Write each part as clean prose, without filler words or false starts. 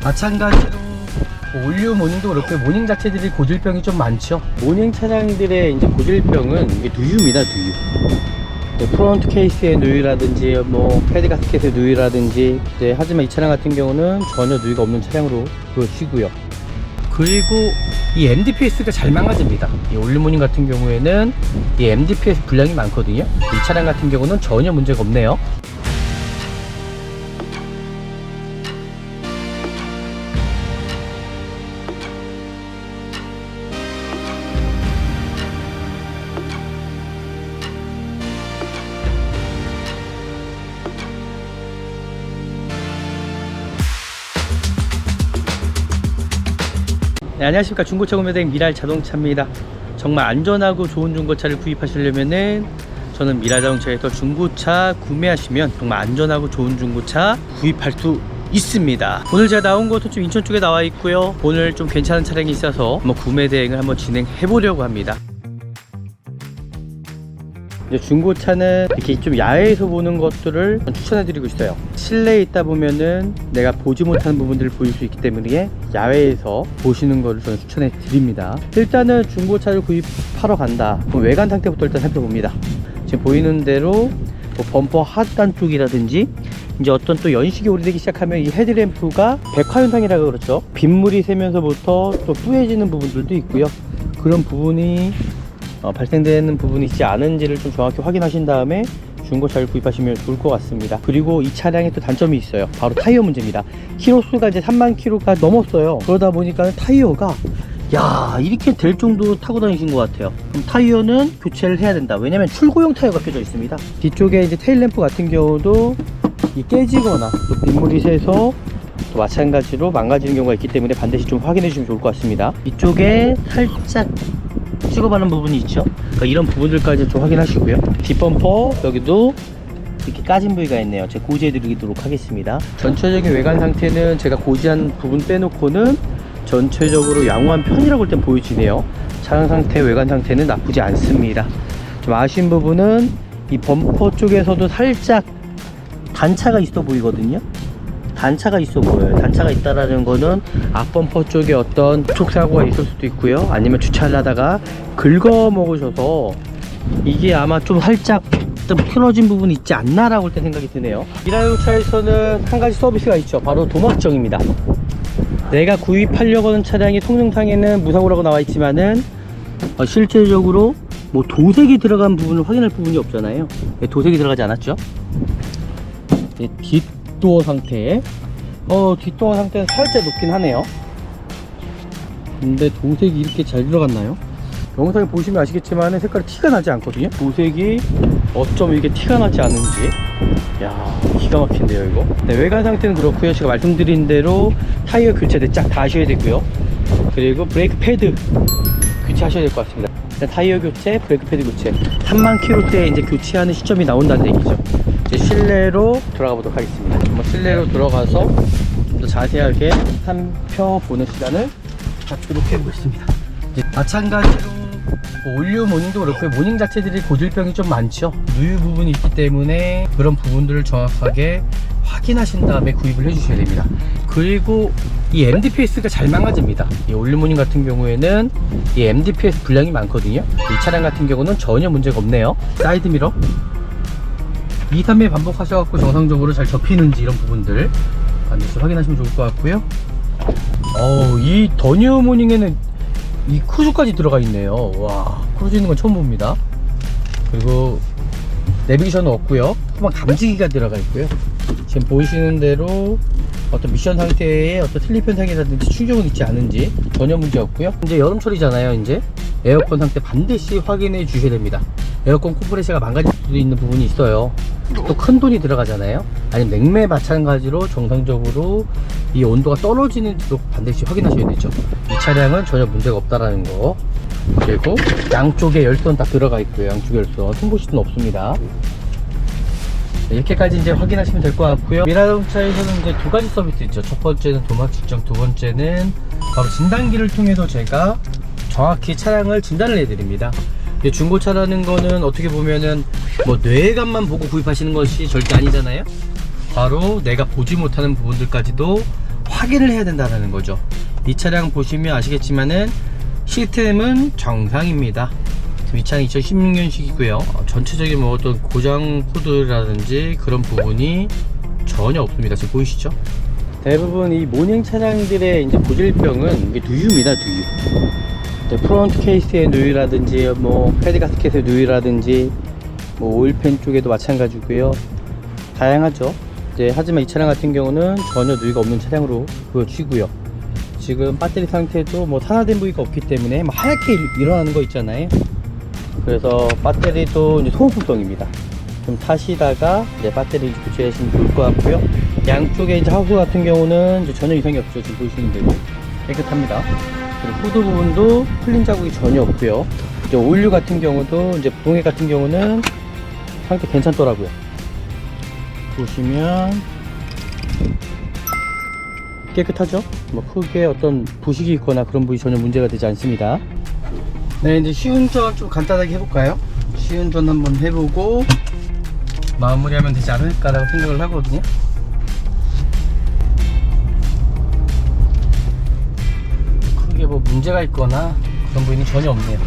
마찬가지로 올류 모닝도 그렇고 모닝 자체들이 고질병이 좀 많죠. 모닝 차량들의 이제 고질병은 이게 누유입니다. 누유. 프론트 케이스의 누유라든지 뭐 패드 가스켓의 누유라든지 하지만 이 차량 같은 경우는 전혀 누유가 없는 차량으로 보여지고요. 그리고 이 MDPS가 잘 망가집니다. 이 올류모닝 같은 경우에는 이 MDPS 분량이 많거든요. 이 차량 같은 경우는 전혀 문제가 없네요. 네, 안녕하십니까. 중고차 구매대행 미랄 자동차입니다. 정말 안전하고 좋은 중고차를 구입하시려면은 저는 미랄 자동차에서 중고차 구매하시면 정말 안전하고 좋은 중고차 구입할 수 있습니다. 오늘 제가 나온 곳은 좀 인천 쪽에 나와 있고요. 오늘 좀 괜찮은 차량이 있어서 한번 구매 대행을 한번 진행해 보려고 합니다. 이제 중고차는 이렇게 좀 야외에서 보는 것들을 추천해 드리고 있어요. 실내에 있다 보면은 내가 보지 못하는 부분들을 보일 수 있기 때문에 야외에서 보시는 것을 저는 추천해 드립니다. 일단은 중고차를 구입하러 간다. 그럼 외관 상태부터 일단 살펴봅니다. 지금 보이는 대로 뭐 범퍼 하단 쪽이라든지 이제 어떤 또 연식이 오래되기 시작하면 이 헤드램프가 백화 현상이라고 그러죠. 빗물이 새면서부터 또 뿌얘지는 부분들도 있고요. 그런 부분이 발생되는 부분이 있지 않은지를 좀 정확히 확인하신 다음에 중고차를 구입하시면 좋을 것 같습니다. 그리고 이 차량에 또 단점이 있어요. 바로 타이어 문제입니다. 키로수가 이제 3만 킬로가 넘었어요. 그러다 보니까 타이어가 이렇게 될 정도로 타고 다니신 것 같아요. 그럼 타이어는 교체를 해야 된다. 왜냐면 출고용 타이어가 껴져 있습니다. 뒤쪽에 이제 테일램프 같은 경우도 이 깨지거나 또 빗물이 새서 또 마찬가지로 망가지는 경우가 있기 때문에 반드시 좀 확인해 주시면 좋을 것 같습니다. 이쪽에 살짝 찍어바는 부분이 있죠. 그러니까 이런 부분들까지 좀 확인하시고요. 뒷범퍼 여기도 이렇게 까진 부위가 있네요. 제가 고지해 드리도록 하겠습니다. 전체적인 외관 상태는 제가 고지한 부분 빼놓고는 전체적으로 양호한 편이라고 일단 보여지네요. 차량 상태, 외관 상태는 나쁘지 않습니다. 좀 아쉬운 부분은 이 범퍼 쪽에서도 살짝 단차가 있어 보이거든요. 단차가 있어 보여요. 단차가 있다라는 거는 앞범퍼 쪽에 어떤 촉사고가 있을 수도 있고요. 아니면 주차를 하다가 긁어 먹으셔서 이게 아마 좀 살짝 좀 틀어진 부분이 있지 않나 라고 일단 생각이 드네요. 미라자동차에서는 한 가지 서비스가 있죠. 바로 도막정입니다. 내가 구입하려고 하는 차량이 통증상에는 무사고라고 나와 있지만은 실제적으로 뭐 도색이 들어간 부분을 확인할 부분이 없잖아요. 도색이 들어가지 않았죠. 뒷도어 상태, 뒷도어 상태는 살짝 높긴 하네요. 근데 도색이 이렇게 잘 들어갔나요? 영상에 보시면 아시겠지만 색깔이 티가 나지 않거든요. 도색이 어쩜 이렇게 티가 나지 않은지, 기가 막힌데요 이거. 네, 외관 상태는 그렇고요. 제가 말씀드린 대로 타이어 교체를 쫙 다 하셔야 되고요. 그리고 브레이크 패드 교체하셔야 될 것 같습니다. 타이어 교체, 브레이크 패드 교체. 3만 킬로대에 이제 교체하는 시점이 나온다는 얘기죠. 이제 실내로 들어가 보도록 하겠습니다. 한번 실내로 들어가서 좀 더 자세하게 살펴보는 시간을 갖도록 해보겠습니다. 마찬가지로 올류 모닝도 그렇고 모닝 자체들이 고질병이 좀 많죠. 누유 부분이 있기 때문에 그런 부분들을 정확하게 확인하신 다음에 구입을 해주셔야 됩니다. 그리고 이 MDPS가 잘 망가집니다. 이 올류 모닝 같은 경우에는 이 MDPS 분량이 많거든요. 이 차량 같은 경우는 전혀 문제가 없네요. 사이드 미러 2, 3회 반복하셔갖고 정상적으로 잘 접히는지 이런 부분들 반드시 확인하시면 좋을 것 같고요. 이 더뉴 모닝에는 이 크루즈까지 들어가 있네요. 와, 크루즈 있는 건 처음 봅니다. 그리고 내비게이션은 없고요. 후방 감지기가 들어가 있고요. 지금 보이시는 대로 어떤 미션 상태에 어떤 슬립 현상이라든지 충격은 있지 않은지 전혀 문제 없고요. 이제 여름철이잖아요. 이제 에어컨 상태 반드시 확인해 주셔야 됩니다. 에어컨 컴프레셔가 망가질 수도 있는 부분이 있어요. 또 큰 돈이 들어가잖아요. 아니면 냉매 마찬가지로 정상적으로 이 온도가 떨어지는지도 반드시 확인하셔야 되죠. 이 차량은 전혀 문제가 없다라는 거. 그리고 양쪽에 열선 다 들어가 있고요. 양쪽에 열선 통보시트는 없습니다. 이렇게까지 이제 확인하시면 될 것 같고요. 미라자동차에서는 이제 두 가지 서비스 있죠. 첫 번째는 도막 측정, 두 번째는 바로 진단기를 통해서 제가 정확히 차량을 진단을 해드립니다. 중고차라는 거는 어떻게 보면은 뭐 뇌감만 보고 구입하시는 것이 절대 아니잖아요. 바로 내가 보지 못하는 부분들까지도 확인을 해야 된다는 거죠. 이 차량 보시면 아시겠지만은 시스템은 정상입니다. 이 차량 2016년식이고요. 전체적인 뭐 어떤 고장 코드라든지 그런 부분이 전혀 없습니다. 지금 보이시죠? 대부분 이 모닝 차량들의 이제 고질병은 이게 누유입니다. 누유. 프론트 케이스의 누유라든지 뭐 패드 가스켓의 누유라든지 뭐 오일팬 쪽에도 마찬가지고요. 다양하죠. 하지만 이 차량 같은 경우는 전혀 누유가 없는 차량으로 보여지고요. 지금 배터리 상태도 뭐 산화된 부위가 없기 때문에 뭐 하얗게 일어나는 거 있잖아요. 그래서 배터리도 이제 소모품성입니다. 좀 타시다가 이제 배터리 교체하시면 좋을 것 같고요. 양쪽에 이제 하부 같은 경우는 이제 전혀 이상이 없죠. 지금 보시는 대로 깨끗합니다. 그리고 후드 부분도 풀린 자국이 전혀 없고요. 이제 오일류 같은 경우도 이제 부동액 같은 경우는 상태 괜찮더라고요. 보시면 깨끗하죠? 뭐 크게 어떤 부식이 있거나 그런 부분이 전혀 문제가 되지 않습니다. 네, 이제 시운전 좀 간단하게 해볼까요? 시운전 한번 해보고 마무리하면 되지 않을까라고 생각을 하거든요. 크게 뭐 문제가 있거나 그런 부분이 전혀 없네요.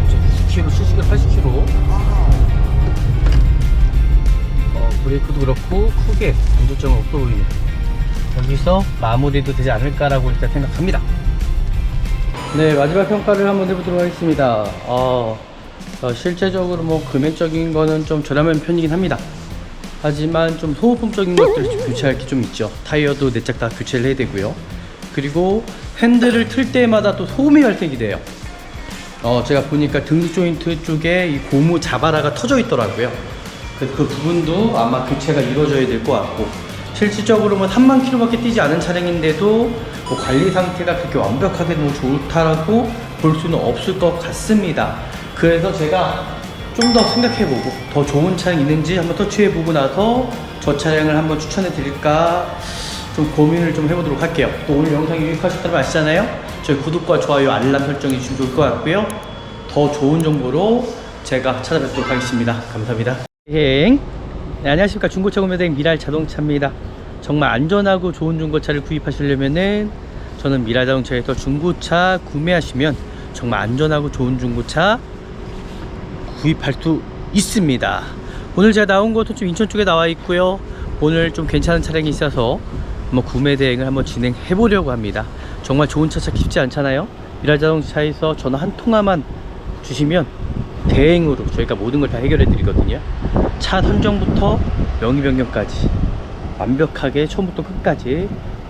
이제 90km, 70km, 80km. 브레이크도 그렇고 크게 문제점은 없어 보이네요. 여기서 마무리도 되지 않을까라고 일단 생각합니다. 네, 마지막 평가를 한번 해보도록 하겠습니다. 실제적으로 뭐 금액적인 거는 좀 저렴한 편이긴 합니다. 하지만 좀 소모품적인 것들을 좀 교체할 게 좀 있죠. 타이어도 4짝 다 교체를 해야 되고요. 그리고 핸들을 틀 때마다 또 소음이 발생이 돼요. 제가 보니까 등속 조인트 쪽에 이 고무 자바라가 터져 있더라고요. 그래서 그 부분도 아마 교체가 이루어져야 될 것 같고, 실질적으로 뭐 3만 킬로밖에 뛰지 않은 차량인데도 뭐 관리 상태가 그렇게 완벽하게 너무 좋다라고 볼 수는 없을 것 같습니다. 그래서 제가 좀 더 생각해보고 더 좋은 차량이 있는지 한번 터치해보고 나서 저 차량을 한번 추천해 드릴까 좀 고민을 좀 해보도록 할게요. 또 오늘 영상이 유익하셨다면 아시잖아요. 저희 구독과 좋아요, 알람 설정해 주시면 좋을 것 같고요. 더 좋은 정보로 제가 찾아뵙도록 하겠습니다. 감사합니다. 네, 안녕하십니까. 중고차 구매대행 미랄 자동차입니다. 정말 안전하고 좋은 중고차를 구입하시려면은 저는 미랄 자동차에서 중고차 구매하시면 정말 안전하고 좋은 중고차 구입할 수 있습니다. 오늘 제가 나온 곳은 좀 인천 쪽에 나와 있고요. 오늘 좀 괜찮은 차량이 있어서 한번 구매 대행을 한번 진행해 보려고 합니다. 정말 좋은 차 찾기 쉽지 않잖아요. 미랄 자동차에서 전화 한 통화만 주시면 대행으로 저희가 모든 걸 다 해결해 드리거든요. 차 선정부터 명의 변경까지 완벽하게 처음부터 끝까지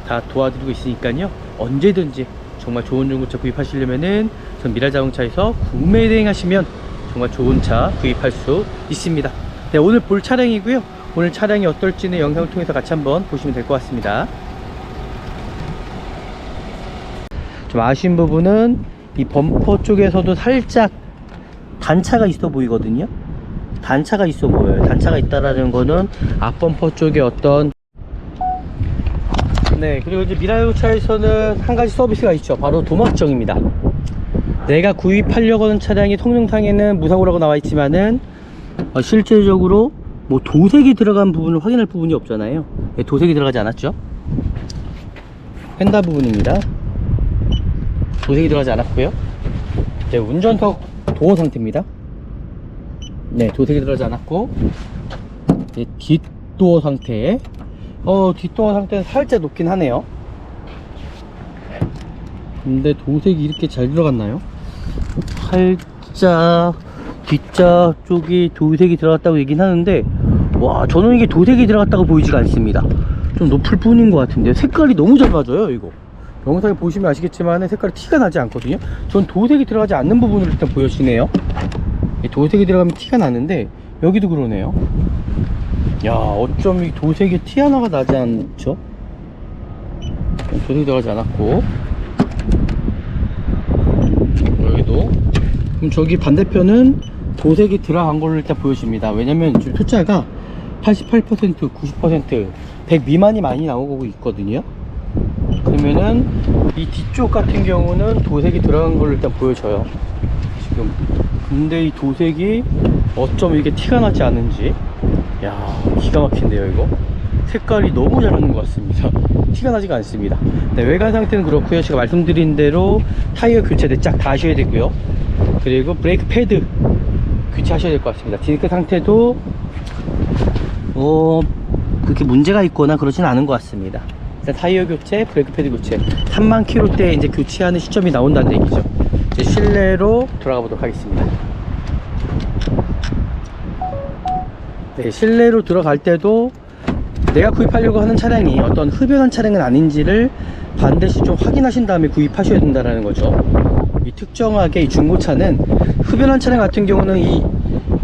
다 도와드리고 있으니까요. 언제든지 정말 좋은 중고차 구입하시려면은 전 미랄 자동차에서 구매 대행하시면 정말 좋은 차 구입할 수 있습니다. 네, 오늘 볼 차량이고요. 오늘 차량이 어떨지는 영상을 통해서 같이 한번 보시면 될 것 같습니다. 좀 아쉬운 부분은 이 범퍼 쪽에서도 살짝 단차가 있어 보이거든요. 단차가 있어 보여요. 단차가 있다라는 거는 앞범퍼 쪽에 어떤 그리고 이제 미랄 차에서는 한 가지 서비스가 있죠. 바로 도막정입니다. 내가 구입하려고 하는 차량이 성능상에는 무사고라고 나와 있지만은 실제적으로 뭐 도색이 들어간 부분을 확인할 부분이 없잖아요. 도색이 들어가지 않았죠. 휀다 부분입니다. 도색이 들어가지 않았고요. 운전석 도어 상태입니다. 네, 도색이 들어가지 않았고, 뒷도어 상태. 뒷도어 상태는 살짝 높긴 하네요. 근데 도색이 이렇게 잘 들어갔나요? 살짝 뒷좌 쪽이 도색이 들어갔다고 얘기는 하는데, 와, 저는 이게 도색이 들어갔다고 보이지가 않습니다. 좀 높을 뿐인 것 같은데 색깔이 너무 잘 맞아요. 이거 영상에 보시면 아시겠지만 색깔이 티가 나지 않거든요. 전 도색이 들어가지 않는 부분으로 일단 보여지네요. 도색이 들어가면 티가 나는데 여기도 그러네요. 야, 어쩜 이 도색이 티 하나가 나지 않죠? 도색이 들어가지 않았고, 여기도. 그럼 저기 반대편은 도색이 들어간 걸로 일단 보여집니다. 왜냐면 지금 투자가 88%, 90%, 100 미만이 많이 나오고 있거든요. 그러면은 이 뒤쪽 같은 경우는 도색이 들어간 걸로 일단 보여져요. 지금. 근데 이 도색이 어쩜 이게 티가 나지 않은지 야, 기가 막힌데요 이거. 색깔이 너무 잘 나는 것 같습니다. 티가 나지가 않습니다. 네, 외관 상태는 그렇고요. 제가 말씀드린 대로 타이어 교체를 쫙 다 하셔야 되고요. 그리고 브레이크 패드 교체하셔야 될 것 같습니다. 디스크 상태도 그렇게 문제가 있거나 그러진 않은 것 같습니다. 일단 타이어 교체, 브레이크 패드 교체, 3만 킬로대 이제 교체하는 시점이 나온다는 얘기죠. 이제 실내로 들어가 보도록 하겠습니다. 네, 실내로 들어갈 때도 내가 구입하려고 하는 차량이 어떤 흡연한 차량은 아닌지를 반드시 좀 확인하신 다음에 구입하셔야 된다는 거죠. 이 특정하게 이 중고차는 흡연한 차량 같은 경우는 이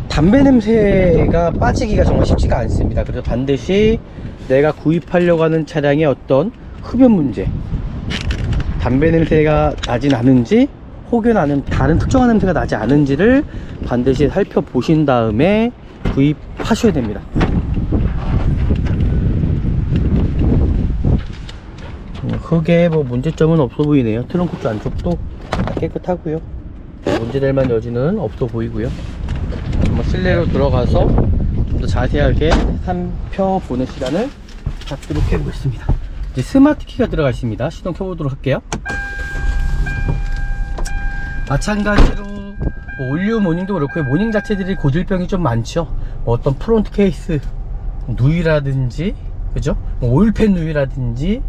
담배 냄새가 빠지기가 정말 쉽지가 않습니다. 그래서 반드시 내가 구입하려고 하는 차량의 어떤 흡연 문제, 담배 냄새가 나진 않은지 혹은 아니면 다른 특정한 냄새가 나지 않은지를 반드시 살펴보신 다음에 구입하셔야 됩니다. 크게 뭐 문제점은 없어 보이네요. 트렁크 쪽 안쪽도 깨끗하고요. 문제될 만한 여지는 없어 보이고요. 한번 실내로 들어가서 좀 더 자세하게 살펴보는 시간을 갖도록 해보겠습니다. 이제 스마트 키가 들어가 있습니다. 시동 켜보도록 할게요. 마찬가지로 뭐 올리오 모닝도 그렇고 모닝 자체들이 고질병이 좀 많죠. 뭐 어떤 프론트 케이스 누이라든지, 그죠? 뭐 오일팬 누이라든지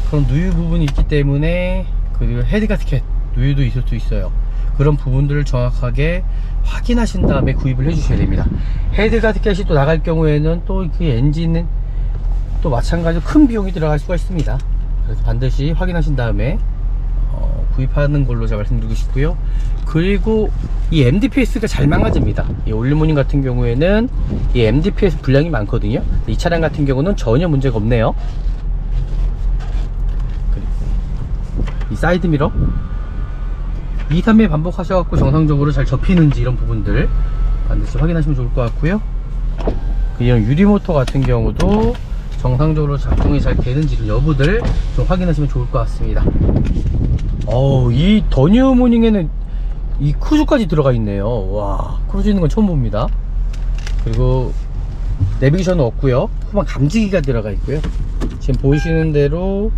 그런 누유 부분이 있기 때문에, 그리고 헤드 가스켓 누유도 있을 수 있어요. 그런 부분들을 정확하게 확인하신 다음에 구입을 해 주셔야 됩니다. 헤드 가스켓이 또 나갈 경우에는 또 그 엔진은 또 마찬가지로 큰 비용이 들어갈 수가 있습니다. 그래서 반드시 확인하신 다음에 구입하는 걸로 제가 말씀드리고 싶고요. 그리고 이 MDPS가 잘 망가집니다. 이 올리모닝 같은 경우에는 이 MDPS 분량이 많거든요. 이 차량 같은 경우는 전혀 문제가 없네요. 그리고 이 사이드 미러 2, 3회 반복하셔갖고 정상적으로 잘 접히는지 이런 부분들 반드시 확인하시면 좋을 것 같고요. 이런 유리모터 같은 경우도 정상적으로 작동이 잘 되는지 이런 여부들 좀 확인하시면 좋을 것 같습니다. 이 더뉴 모닝에는 이 크루즈까지 들어가 있네요. 와, 크루즈 있는 건 처음 봅니다. 그리고 내비게이션은 없고요. 후방 감지기가 들어가 있고요. 지금 보이시는 대로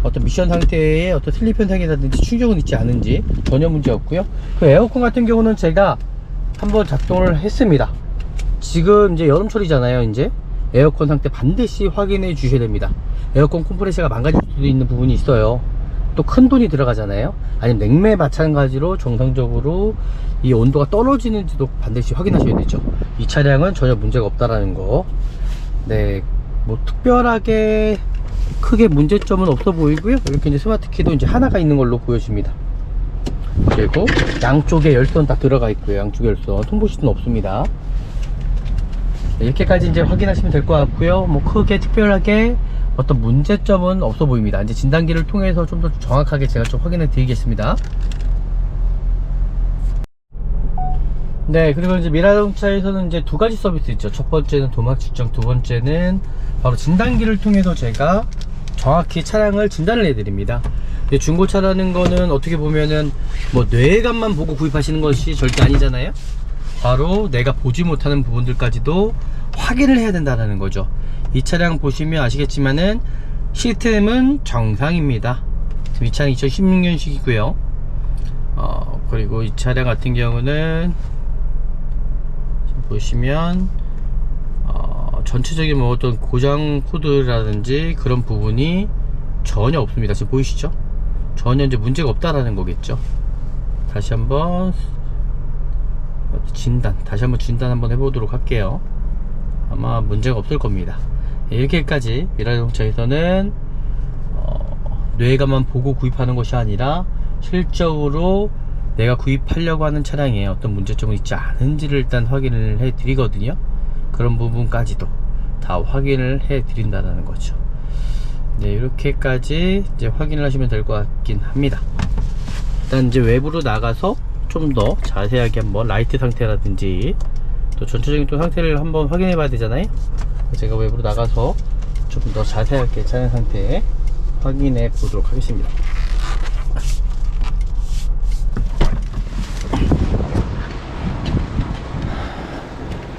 어떤 미션 상태에 어떤 슬립 현상이라든지 충격은 있지 않은지 전혀 문제 없고요. 그 에어컨 같은 경우는 제가 한번 작동을 했습니다. 지금 이제 여름철이잖아요. 이제 에어컨 상태 반드시 확인해 주셔야 됩니다. 에어컨 컴프레셔가 망가질 수도 있는 부분이 있어요. 또 큰 돈이 들어가잖아요. 아니면 냉매 마찬가지로 정상적으로 이 온도가 떨어지는지도 반드시 확인하셔야 되죠. 이 차량은 전혀 문제가 없다라는 거. 네, 뭐 특별하게 크게 문제점은 없어 보이고요. 이렇게 이제 스마트 키도 이제 하나가 있는 걸로 보여집니다. 그리고 양쪽에 열선 다 들어가 있고요. 양쪽 열선 통보 시트는 없습니다. 네, 이렇게까지 이제 확인하시면 될 것 같고요. 뭐 크게 특별하게 어떤 문제점은 없어 보입니다. 이제 진단기를 통해서 좀 더 정확하게 제가 좀 확인해 드리겠습니다. 네, 그리고 이제 미라자동차에서는 이제 두 가지 서비스 있죠. 첫 번째는 도막 측정, 두 번째는 바로 진단기를 통해서 제가 정확히 차량을 진단을 해드립니다. 중고차라는 거는 어떻게 보면은 뭐 뇌감만 보고 구입하시는 것이 절대 아니잖아요. 바로 내가 보지 못하는 부분들까지도 확인을 해야 된다는 거죠. 이 차량 보시면 아시겠지만은 시스템은 정상입니다. 이 차량 2016년식이고요. 그리고 이 차량 같은 경우는 보시면 전체적인 뭐 어떤 고장 코드라든지 그런 부분이 전혀 없습니다. 지금 보이시죠? 전혀 이제 문제가 없다라는 거겠죠. 다시 한번 진단 한번 해보도록 할게요. 아마 문제가 없을 겁니다. 이렇게까지 미라자동차에서는 뇌가만 보고 구입하는 것이 아니라 실적으로 내가 구입하려고 하는 차량에 어떤 문제점이 있지 않은지를 일단 확인을 해 드리거든요. 그런 부분까지도 다 확인을 해 드린다는 거죠. 네, 이렇게까지 이제 확인을 하시면 될 것 같긴 합니다. 일단 이제 외부로 나가서 좀 더 자세하게 한번 라이트 상태라든지 또 전체적인 또 상태를 한번 확인해 봐야 되잖아요. 제가 외부로 나가서 좀 더 자세하게 차량 상태 확인해 보도록 하겠습니다.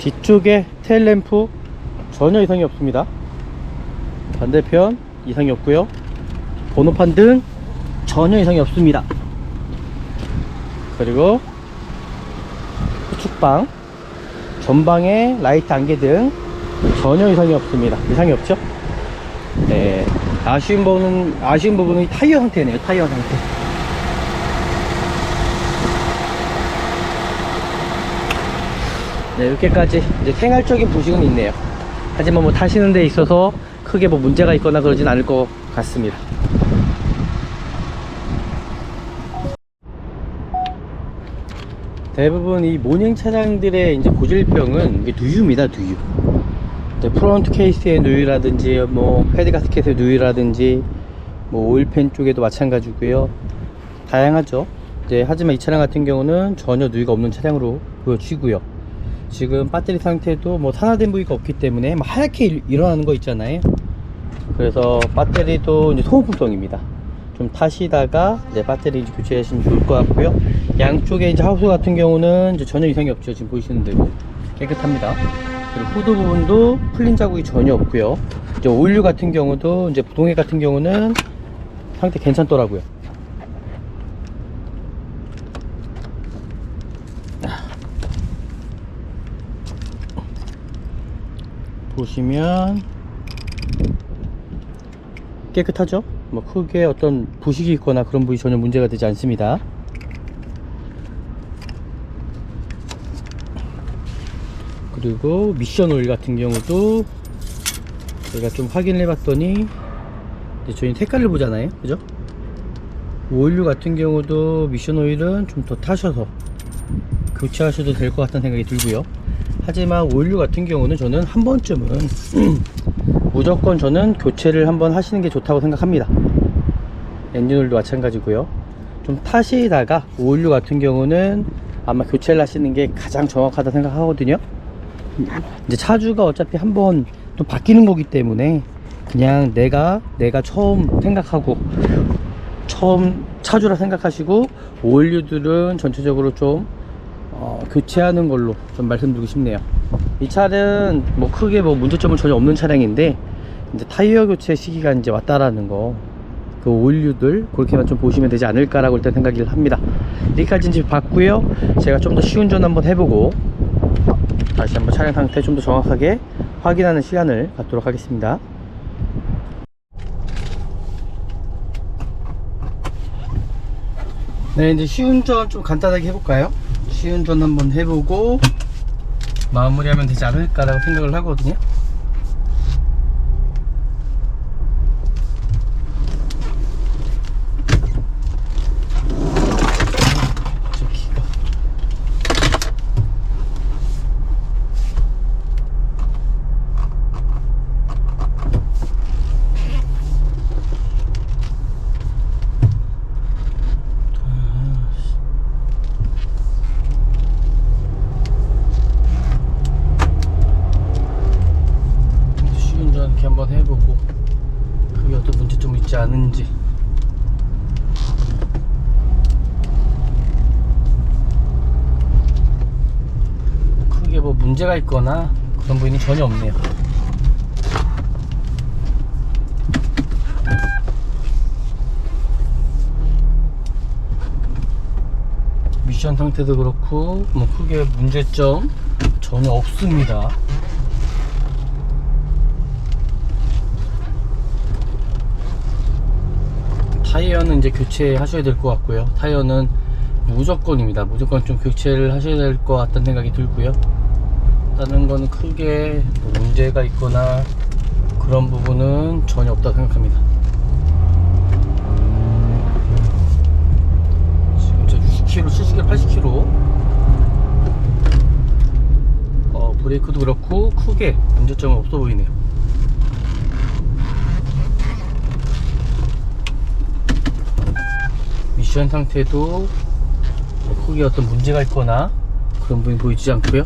뒤쪽에 테일램프 전혀 이상이 없습니다. 반대편 이상이 없고요. 번호판 등 전혀 이상이 없습니다. 그리고 후측방, 전방에 라이트 안개 등 전혀 이상이 없습니다. 이상이 없죠? 네, 아쉬운 부분은 타이어 상태네요. 타이어 상태. 네, 이렇게까지 이제 생활적인 부식은 있네요. 하지만 뭐 타시는 데 있어서 크게 뭐 문제가 있거나 그러진 않을 것 같습니다. 대부분 이 모닝 차량들의 이제 고질병은 이게 누유입니다. 누유. 프론트 케이스의 누유라든지 뭐 헤드 가스켓의 누유라든지 뭐 오일팬 쪽에도 마찬가지고요. 다양하죠. 이제 하지만 이 차량 같은 경우는 전혀 누유가 없는 차량으로 보여지고요. 지금 배터리 상태도 뭐 산화된 부위가 없기 때문에 뭐 하얗게 일어나는 거 있잖아요. 그래서 배터리도 이제 소모품성입니다. 좀 타시다가 이제 배터리 교체하시면 좋을 것 같고요. 양쪽에 이제 하우스 같은 경우는 이제 전혀 이상이 없죠. 지금 보시는 대로 깨끗합니다. 그리고 후드 부분도 풀린 자국이 전혀 없고요. 이제 오일류 같은 경우도 이제 부동액 같은 경우는 상태 괜찮더라고요. 보시면 깨끗하죠? 뭐 크게 어떤 부식이 있거나 그런 부위 전혀 문제가 되지 않습니다. 그리고 미션 오일 같은 경우도 제가 좀 확인을 해봤더니 이제 저희는 색깔을 보잖아요, 그죠? 오일류 같은 경우도 미션 오일은 좀 더 타셔서 교체하셔도 될 것 같다는 생각이 들고요. 하지만 오일류 같은 경우는 저는 한 번쯤은 무조건 저는 교체를 한번 하시는 게 좋다고 생각합니다. 엔진 오일도 마찬가지고요. 좀 타시다가 오일류 같은 경우는 아마 교체를 하시는 게 가장 정확하다 생각하거든요. 이제 차주가 어차피 한번 또 바뀌는 거기 때문에 그냥 내가 처음 생각하고 처음 차주라 생각하시고 오일류들은 전체적으로 좀 교체하는 걸로 좀 말씀드리고 싶네요. 이 차는 뭐 크게 뭐 문제점은 전혀 없는 차량인데 이제 타이어 교체 시기가 이제 왔다라는 거, 그 오일류들 그렇게만 좀 보시면 되지 않을까라고 일단 생각을 합니다. 여기까지 이제 봤고요. 제가 좀 더 시운전 한번 해보고 다시 한번 차량 상태 좀 더 정확하게 확인하는 시간을 갖도록 하겠습니다. 네, 이제 시운전 좀 간단하게 해볼까요? 시운전 한번 해보고 마무리하면 되지 않을까라고 생각을 하거든요. 한번 해보고 그게 어떤 문제점이 있지 않은지. 크게 뭐 문제가 있거나 그런 부분이 전혀 없네요. 미션 상태도 그렇고 뭐 크게 문제점 전혀 없습니다. 타이어는 이제 교체하셔야 될 것 같고요. 타이어는 무조건입니다. 무조건 좀 교체를 하셔야 될 것 같다는 생각이 들고요. 다른 거는 크게 뭐 문제가 있거나 그런 부분은 전혀 없다고 생각합니다. 지금 저 60km, 70km, 80km 브레이크도 그렇고 크게 문제점은 없어 보이네요. 미션 상태도 크게 어떤 문제가 있거나 그런 부분이 보이지 않고요.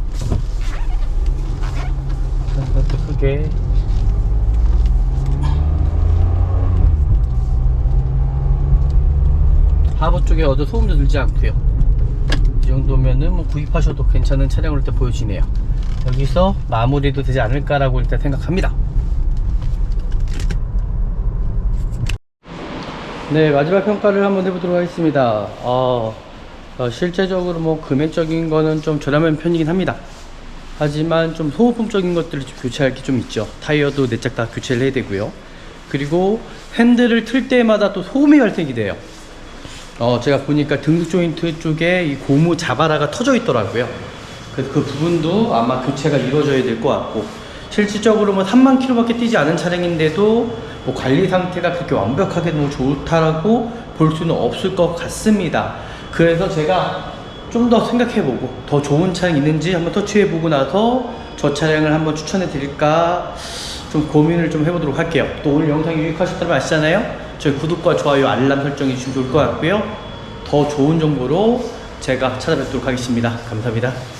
상태 크게 하부 쪽에 어떤 소음도 들지 않고요. 이 정도면은 뭐 구입하셔도 괜찮은 차량으로 일단 보여지네요. 여기서 마무리도 되지 않을까라고 일단 생각합니다. 네, 마지막 평가를 한번 해보도록 하겠습니다. 실제적으로 뭐 금액적인 거는 좀 저렴한 편이긴 합니다. 하지만 좀 소모품적인 것들을 좀 교체할 게 좀 있죠. 타이어도 4짝 다 교체를 해야 되고요. 그리고 핸들을 틀 때마다 또 소음이 발생이 돼요. 제가 보니까 등속 조인트 쪽에 이 고무 자바라가 터져 있더라고요. 그래서 그 부분도 아마 교체가 이루어져야 될 것 같고, 실질적으로 뭐 3만 킬로밖에 뛰지 않은 차량인데도 뭐 관리 상태가 그렇게 완벽하게 너무 좋다라고 볼 수는 없을 것 같습니다. 그래서 제가 좀 더 생각해보고 더 좋은 차량이 있는지 한번 터치해보고 나서 저 차량을 한번 추천해 드릴까 좀 고민을 좀 해보도록 할게요. 또 오늘 영상이 유익하셨다면 아시잖아요. 저희 구독과 좋아요, 알람 설정해 주시면 좋을 것 같고요. 더 좋은 정보로 제가 찾아뵙도록 하겠습니다. 감사합니다.